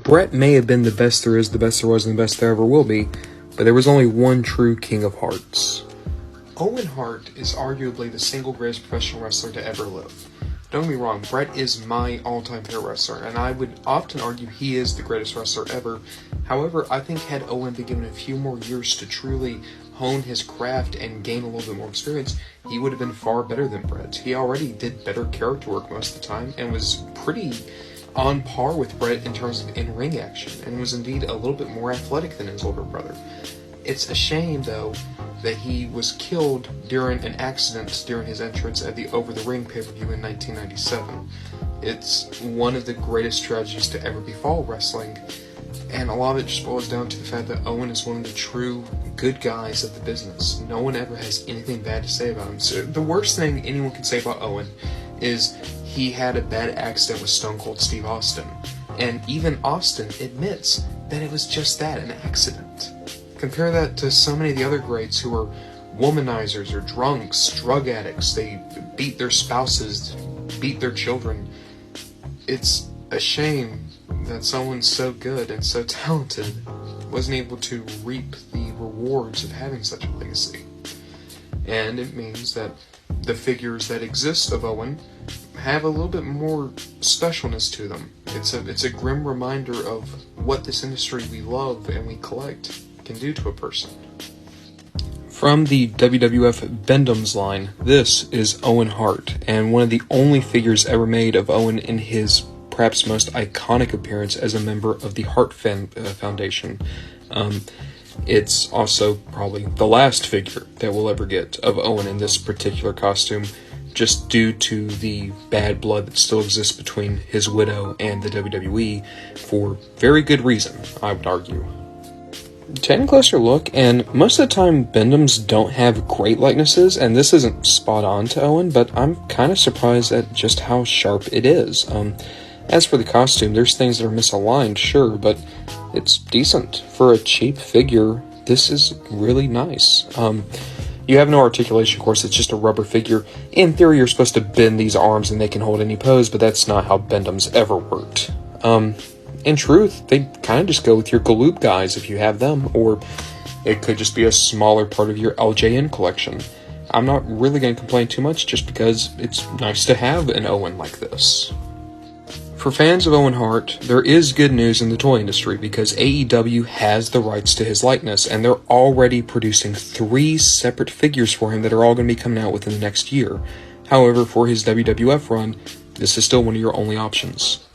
Bret may have been the best there is, the best there was, and the best there ever will be, but there was only one true King of Harts. Owen Hart is arguably the single greatest professional wrestler to ever live. Don't get me wrong, Bret is my all-time favorite wrestler, and I would often argue he is the greatest wrestler ever. However, I think had Owen been given a few more years to truly hone his craft and gain a little bit more experience, he would have been far better than Bret. He already did better character work most of the time, and was pretty on par with Bret in terms of in-ring action, and was indeed a little bit more athletic than his older brother. It's a shame, though, that he was killed during an accident during his entrance at the Over the Ring pay-per-view in 1997. It's one of the greatest tragedies to ever befall wrestling, and a lot of it just boils down to the fact that Owen is one of the true good guys of the business. No one ever has anything bad to say about him. So the worst thing anyone can say about Owen is he had a bad accident with Stone Cold Steve Austin, and even Austin admits that it was just that, an accident. Compare that to so many of the other greats who are womanizers or drunks, drug addicts. They beat their spouses, beat their children. It's a shame that someone so good and so talented wasn't able to reap the rewards of having such a legacy. And it means that the figures that exist of Owen have a little bit more specialness to them. It's a grim reminder of what this industry we love and we collect can do to a person. From the WWF Bend-Ems line, this is Owen Hart, and one of the only figures ever made of Owen in his perhaps most iconic appearance as a member of the Hart Foundation. It's also probably the last figure that we'll ever get of Owen in this particular costume, just due to the bad blood that still exists between his widow and the WWE, for very good reason, I would argue. Taking a closer look, and most of the time Bend-Ems don't have great likenesses, and this isn't spot on to Owen, but I'm kind of surprised at just how sharp it is. As for the costume, there's things that are misaligned, sure, but it's decent. For a cheap figure, this is really nice. You have no articulation, of course, it's just a rubber figure. In theory, you're supposed to bend these arms and they can hold any pose, but that's not how Bend-Ems ever worked. In truth, they kind of just go with your Galoob guys if you have them, or it could just be a smaller part of your LJN collection. I'm not really going to complain too much just because it's nice to have an Owen like this. For fans of Owen Hart, there is good news in the toy industry because AEW has the rights to his likeness, and they're already producing 3 separate figures for him that are all going to be coming out within the next year. However, for his WWF run, this is still one of your only options.